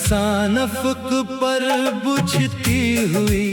सानफक पर बुझती हुई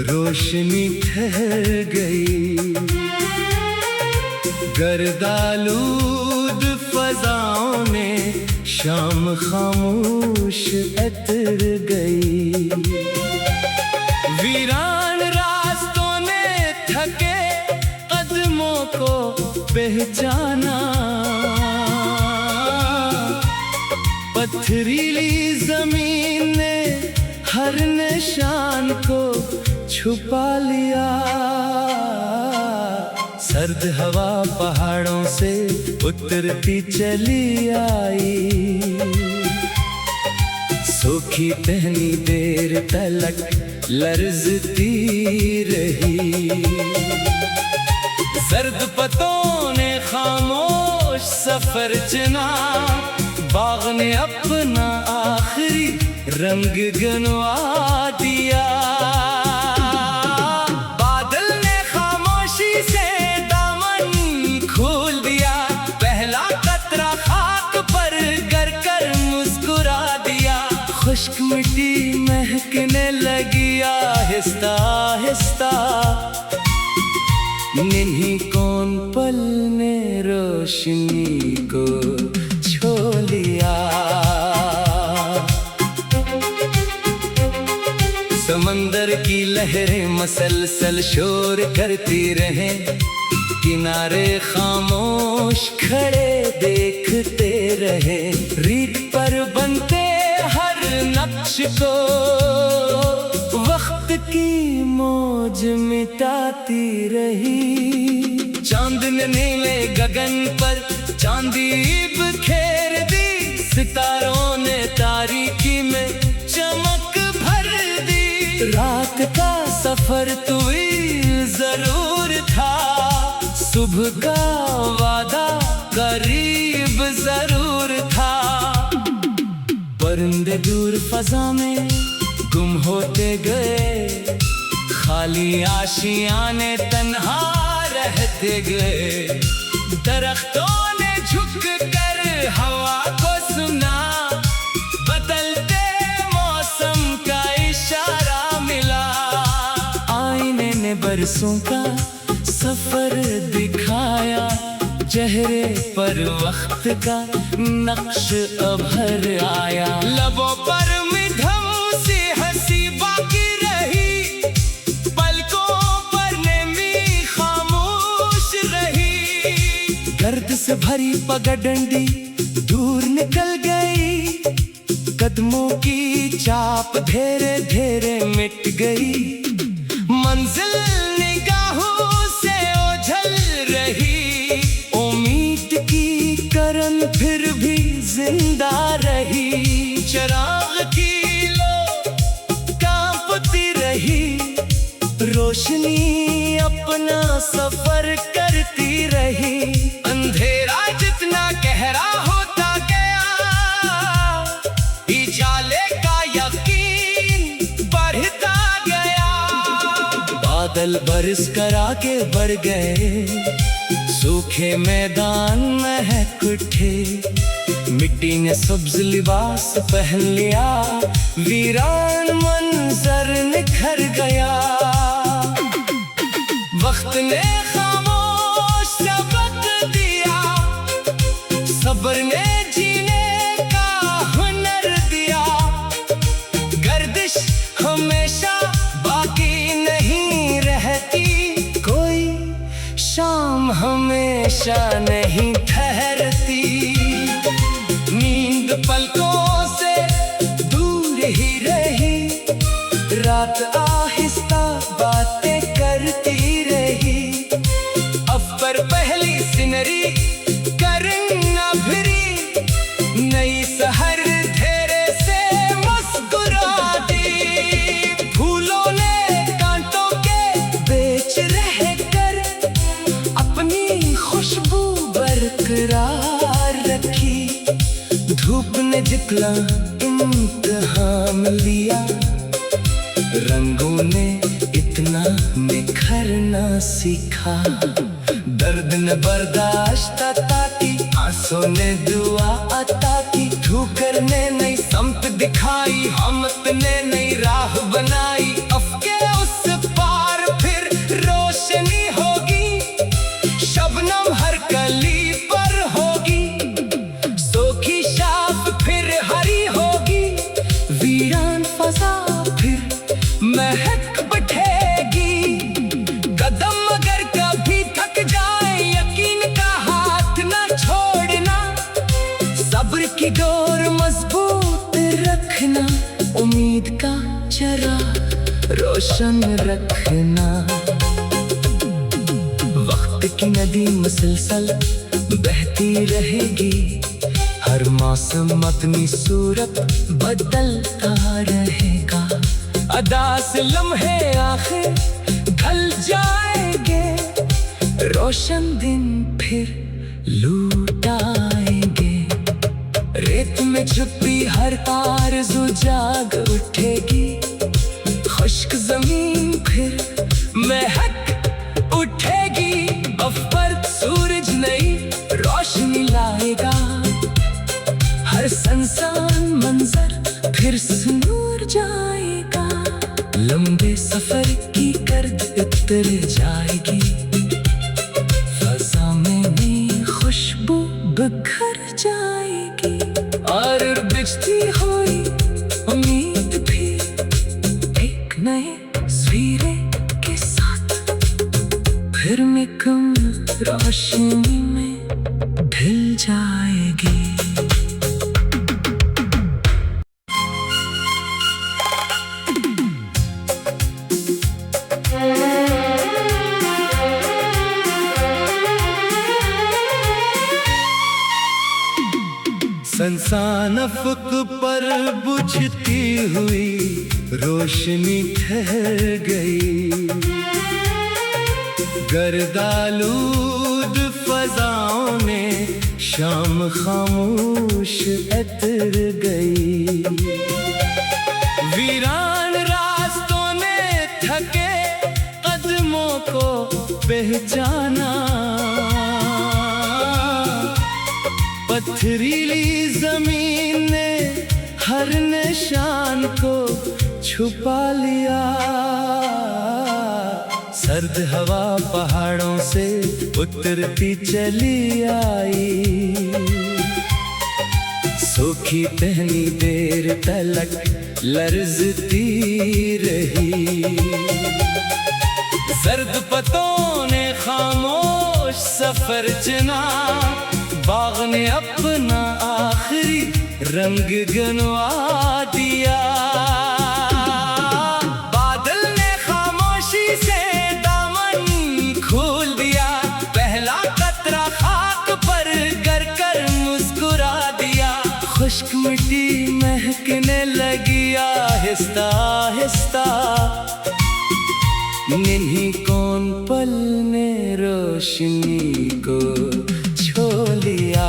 रोशनी ठहर गई। गर्दालूद फजाओं में शाम खामोश उतर गई। वीरान रास्तों ने थके कदमों को पहचाना। पथरीली जमीन ने हर निशान को छुपा लिया। सर्द हवा पहाड़ों से उतरती चली आई। सूखी टहनी देर तलक लर्जती रही। सर्द पतों ने खामोश सफर चुना। बाग ने अपना आखिरी रंग गनवा दिया। बादल ने खामोशी से दामन खोल दिया। पहला कतरा खाक पर गर कर मुस्कुरा दिया। खुश्क मिट्टी महकने लगी आहिस्ता आहिस्ता। नहीं कौन पल ने रोशनी को छो लिया। समंदर की लहरें मसलसल शोर करती रहें। किनारे खामोश खड़े देखते रहे। रीत पर बनते हर नक्श को वक्त की मौज मिटाती रही। चांद ने नीले गगन पर चांदी बिखेर दी। सितारों ने तारीकी में चमक भर दी। रात का सफर तवील जरूर था। सुबह का वादा करीब जरूर था। परिंदे दूर फजा में गुम होते गए। खाली आशियाने तन्हा रहते गए। दरख्तों ने झुक कर हवा को सुना। बदलते मौसम का इशारा मिला। आईने ने बरसों का सफर दिखाया। चेहरे पर वक्त का नक्श अभर आया। लबों पर मिधम सी हंसी बाकी रही। पलकों पर नेमी खामोश रही। गर्द से भरी पगडंडी दूर निकल गई। कदमों की चाप धीरे धीरे मिट गई। मंजिल निगाहों से ओझल रही। उम्मीद की करन फिर भी जिंदा रही। चिराग की लो कांपती रही। रोशनी अपना सफर करती रही। अंधेरा जितना गहरा होता गया। उजाले का यकीन बढ़ता गया। बादल बरस कर आगे बढ़ गए। सूखे मैदान महक उठे। मिट्टी ने सब्ज लिबास पहन लिया। वीरान मंजर निखर गया। वक्त ने खामोश सबक दिया। सब्र ने जीने का हुनर दिया। गर्दिश हमेशा बाकी नहीं रहती। कोई शाम हमेशा नहीं ठहरती। नींद पलकों से दूर ही रही। रात आहिस्ता बातें करती रही। अफर पहली सिनरी करना भिरी। नई सहर धेरे से मुस्कुराती। फूलों ने कांटों के बेच रह कर अपनी खुशबू बरकरार रखी। धूप ने जितना इम्तिहान लिया। रंगों ने इतना निखरना सीखा। दर्द ने बर्दाश्त अता की। आंसू ने दुआ अता की। ठोकर ने नई समत दिखाई, हमत ने नई राह बनाई। अफके उस पार फिर रोशनी होगी, शबनम हर कली पर होगी। सोखी शाख फिर हरी होगी, वीरान फजा फिर महक बैठेगी। कदम अगर कभी थक जाए, यकीन का हाथ न छोड़ना। सब्र की डोर मजबूत रखना, उम्मीद का चरा रोशन रखना। वक्त की नदी मुसलसल बहती रहेगी, हर मौसम अपनी सूरत बदलता रहेगा। अदा से लम्हे आखिर ढल जाएंगे, रोशन दिन फिर लूट आएंगे। रेत में छुपी हर आरज़ू जाग उठेगी, खुश्क जमीन फिर महक उठेगी। अफपर सूरज नई रोशनी लाएगा, हर सनसान मंजर फिर सुनूर जाएगा। लंबे सफर की गर्द उतर जाएगी, फजा में नई खुशबू बिखर जाएगी। और बिछती हुई उम्मीद भी एक नए सवेरे के साथ फिर महकम रोशनी में ढल जाएगी। संसान अफक पर बुझती हुई रोशनी ठहर गई, गर्दालूद फजाओं ने शाम खामोश उतर गई। वीरान रास्तों ने थके कदमों को पहचाना, पथरीली जमीन ने हर निशान को छुपा लिया। सर्द हवा पहाड़ों से उतरती चली आई, सूखी पहनी देर तलक लर्जती रही। सर्द पतों ने खामोश सफर चुना, बाग ने अपना आखिरी रंग गनवा दिया। बादल ने खामोशी से दामन खोल दिया, पहला कतरा खाक पर गर कर मुस्कुरा दिया। खुश्क मिट्टी महकने लगी आहिस्ता आहिस्ता, निन्ही कौन पल ने रोशनी को छो लिया।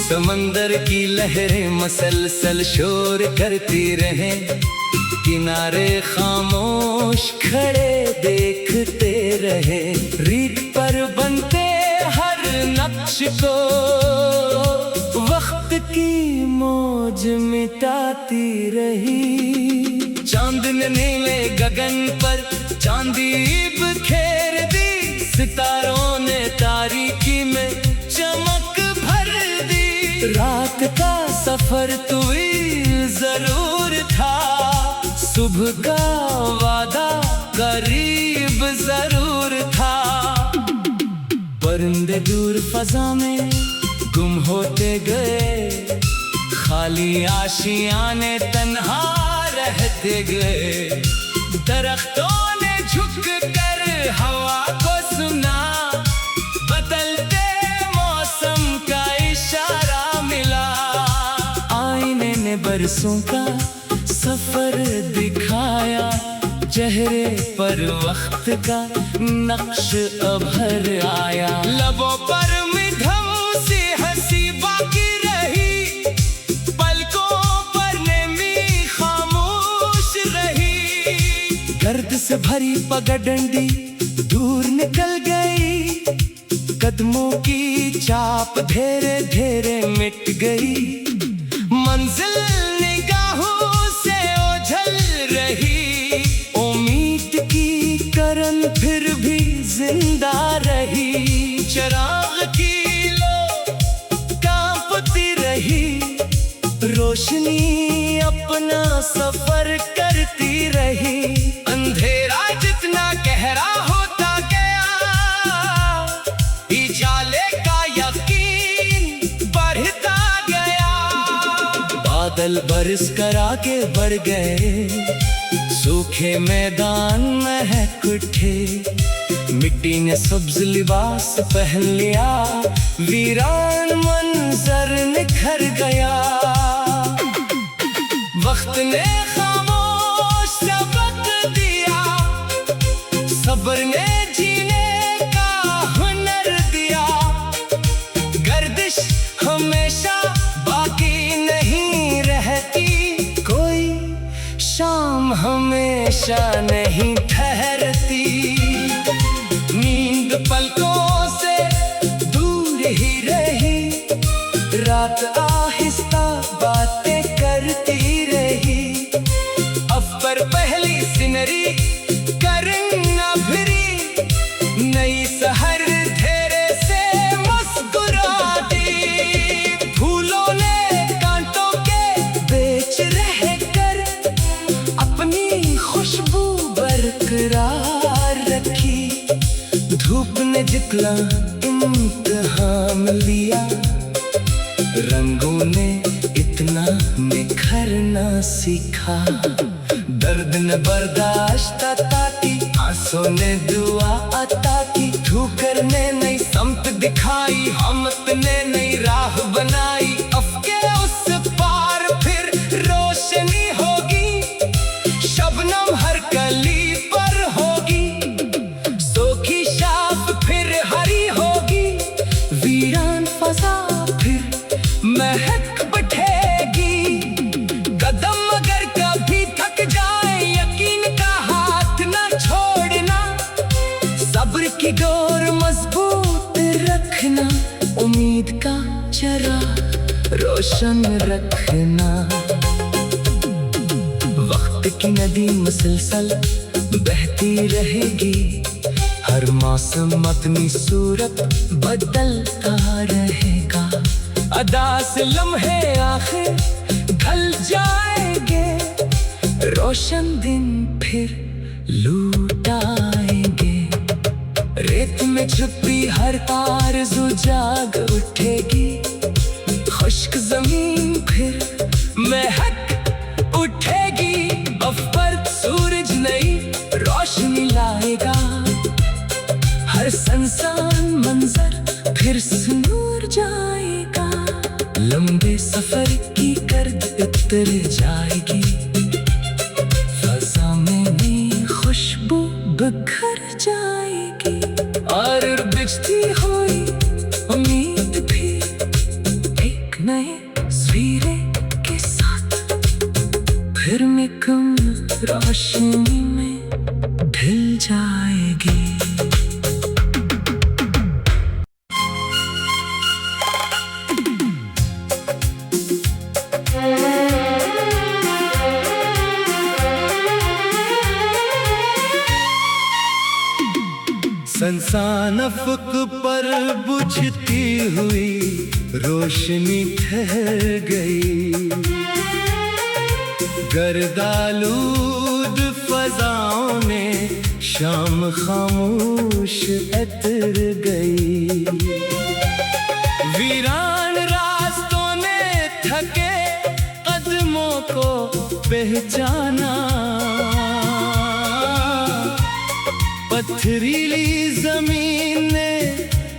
समंदर की लहरें मसलसल शोर करती रहें, किनारे खामोश खड़े देखते रहे। रीत पर बनते हर नक्श को वक्त की मौज मिटाती रही। चांदनी नीले गगन पर चांदी बिखेर दी, सितारों ने तारीकी में चमक भर दी। रात का सफर तूई जरूर था, सुबह का वादा करीब जरूर था। परिंदे दूर फजा में गुम होते गए, खाली आशियाने तन्हा रहते गए। दरख्तों ने झुक कर हवा को सुना, बदलते मौसम का इशारा मिला। आईने ने बरसों का सफर दिखाया, चेहरे पर वक्त का नक्श अभर आया। लबों पर मिधम सी हंसी बाकी रही, पलकों पर नेमी खामोश गर्द से भरी पगडंडी दूर निकल गई। कदमों की चाप धीरे धीरे मिट गई। मंजिल निगाहों से ओझल रही, उम्मीद की करन फिर भी जिंदा रही। चिराग की लो कांपती रही, रोशनी अपना सफर करती रही। अंधेरा जितना गहरा होता गया, उजाले का यकीन बढ़ता गया। बादल बरस कर आगे बढ़ गए, सूखे मैदान महक उठे। मिट्टी ने सब्ज लिबास पहन लिया, वीरान मंजर निखर गया। वक्त ने खामोश सबक दिया, सब्र ने जीने का हुनर दिया। गर्दिश हमेशा बाकी नहीं रहती, कोई शाम हमेशा नहीं ठहरती। नींद पलकों से दूर ही रही, रात आहिस्ता बातें करती रही। अब पर पहली सिनरी करना फिरी, नई सहर धेरे से मुस्कुराती। फूलों ने कांटों के बीच रहकर अपनी खुशबू बरकरार रखी। धूप ने जितना इम्तिहान लिया, रंगों ने इतना निखरना सीखा। दर्द ने बर्दाश्त अता की, आंसू ने दुआ अता की। ठोकर ने नई समत दिखाई, हमत ने नई राह बनाई। अफके उस पार फिर रोशनी होगी, शबनम हर कली पर होगी। सोखी शाख फिर हरी होगी, वीरान फजा फिर महक बैठेगी। कदम अगर कभी थक जाए, यकीन का हाथ ना छोड़ना। सब्र की डोर मजबूत रखना, उम्मीद का चराग रोशन रखना। वक्त की नदी मुसलसल बहती रहेगी, हर मौसम अपनी सूरत बदलता रहेगा। अदा से लम्हे आखिर ढल जाएंगे, रोशन दिन फिर लूट आएंगे। रेत में छुपी हर आरज़ू जाग उठेगी, खुश्क जमीन फिर महक उठेगी। अफपर सूरज नई रोशनी लाएगा, हर संसान मंजर फिर सुनूर जाएगा। लंबे सफर की गर्द उतर जाएगी, फजा में नई खुशबू बिखर जाएगी। और बिछती हुई उम्मीद भी एक नए सवेरे के साथ फिर में कम रोशनी में ढल जाएगी। संसान अफक पर बुझती हुई रोशनी ठहर गई। गर्दालूद फजाओं ने शाम खामोश उतर गई। वीरान रास्तों ने थके कदमों को पहचाना। पथरीली जमीन ने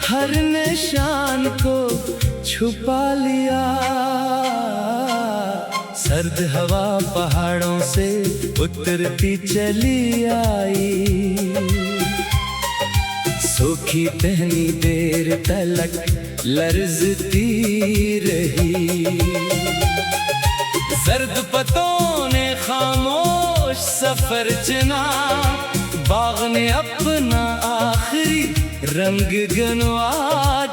हर निशान को छुपा लिया। सर्द हवा पहाड़ों से उतरती चली आई। सूखी टहनी देर तलक लरजती रही। सर्द पतों ने खामोश सफर चुना। बाग ने अपना आखिरी रंग गनवा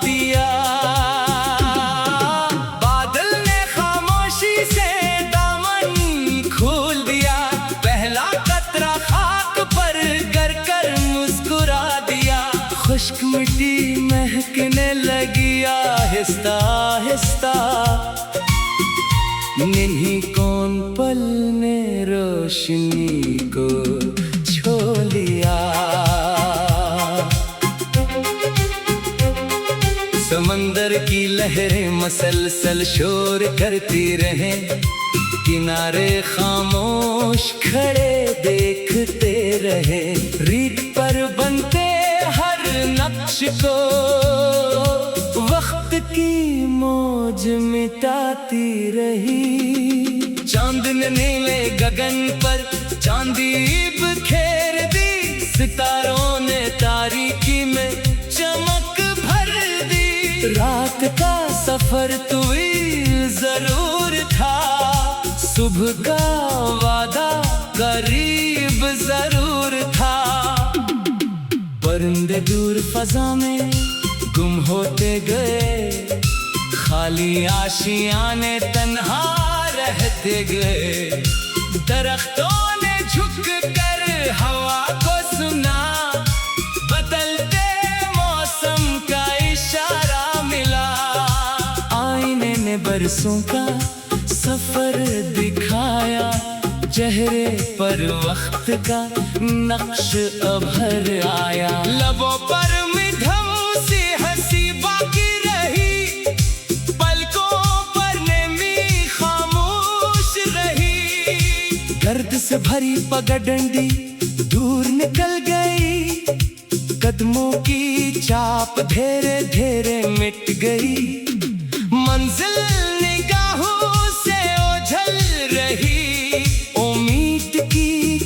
दिया। बादल ने खामोशी से दामन खोल दिया, पहला कतरा खाक पर गर कर मुस्कुरा दिया। खुश्क मिट्टी महकने लगी आहिस्ता आहिस्ता, निन्ही कौन पल ने रोशनी को छो लिया। समंदर की लहरें मसलसल शोर करती रहे, किनारे खामोश खड़े देखते रहे। रीत पर बनते हर नक्श को वक्त की मौज मिटाती रही। चांद ने नीले गगन पर चांदी बिखेर दी, सितारों ने तारीकी में चमक भर दी। रात का सफर तवील जरूर था, सुबह का वादा करीब जरूर था। परिंदे दूर फजा में गुम होते गए, खाली आशियाने तन्हा रहते गए। दरख्तों ने झुक कर हवा को सुना, बदलते मौसम का इशारा मिला। आईने ने बरसों का सफर दिखाया, चेहरे पर वक्त का नक्श अभर आया। लबों पर मिधम सी हंसी बाकी रही, पलकों पर नेमी खामोश रही। गर्द से भरी पगडंडी दूर निकल गई, कदमों की चाप धीरे धीरे मिट गई। मंजिल निगाहों से ओझल रही,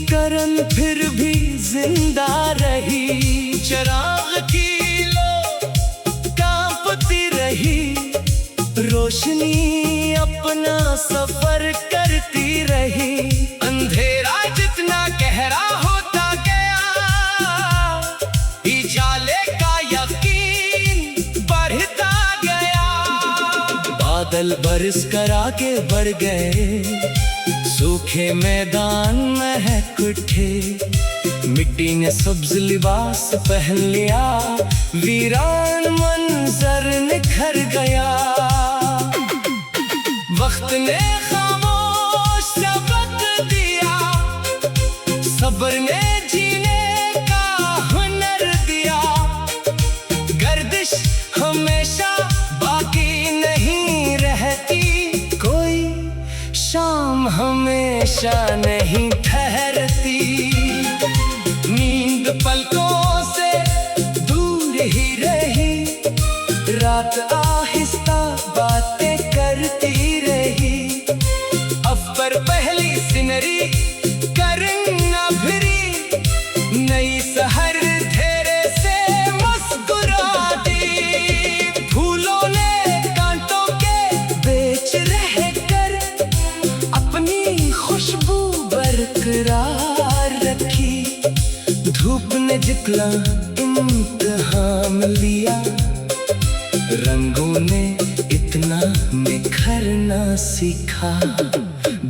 करन फिर भी जिंदा रही। चिराग की लो कांपती रही, रोशनी अपना सफर करती रही। अंधेरा जितना गहरा होता गया, उजाले का यकीन बढ़ता गया। बादल बरस कर आगे बढ़ गए, सूखे मैदान महक उठे। मिट्टी ने सब्ज लिबास पहन लिया, वीरान मंजर निखर गया। वक्त ने खामोश सबक दिया, सब्र ने जीने का हुनर दिया। गर्दिश हमेशा बाकी नहीं रहती, कोई शाम हमेशा नहीं ठहरती। नींद पलकों से दूर ही रही, रात आहिस्ता बातें करती रही। अफर पहली सिनरी करना फिरी, नई सहर धेरे से मुस्कुरा दी। फूलों ने कांटों के बेच रह कर अपनी खुशबू बरकरार रखी। धूप ने जितना इम्तिहान लिया, रंगों ने इतना निखरना सीखा।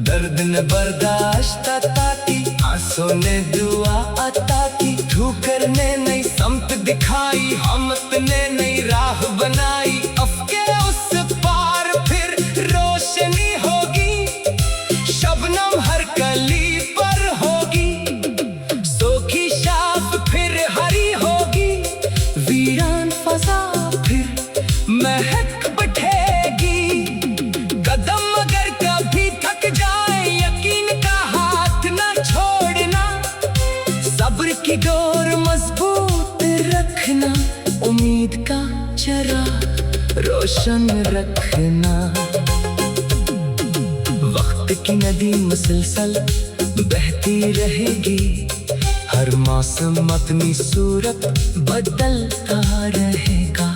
दर्द ने बर्दाश्त अता की, आंसू ने दुआ अता की। ठोकर ने नई समत दिखाई, हमत ने नई राह बनाई। अफके उस पार फिर रोशनी होगी, शबनम हर कली पर होगी। सोखी शाख फिर हरी होगी, वीरान फजा फिर महक बैठेगी। कदम अगर कभी थक जाए, यकीन का हाथ ना छोड़ना। सब्र की डोर मजबूत रखना, उम्मीद का चरा रोशन रखना। वक्त की नदी मुसलसल बहती रहेगी, हर मौसम अपनी सूरत बदलता रहेगा।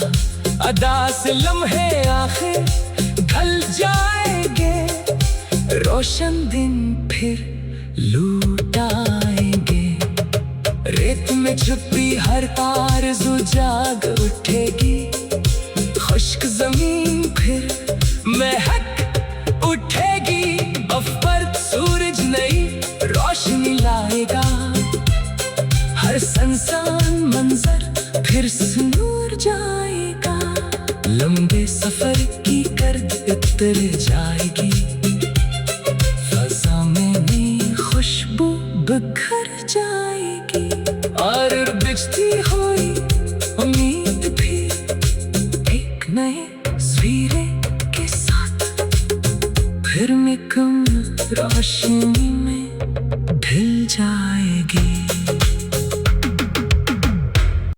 अदा से लम्हे आखिर ढल जाएंगे, रोशन दिन फिर लूट आएंगे। रेत में छुपी हर आरज़ू जाग उठेगी। खुश्क जमीन फिर महक उठेगी। अफर सूरज नई रोशनी लाएगा। हर सनसान मंजर फिर से नूर जाएगा। लंबे सफर की गर्द उतर जाएगी। फज़ा में नई खुशबू बिखर जाएगी। और बिछती हुई उम्मीद भी एक नए सवेरे के साथ फिर में कम रोशनी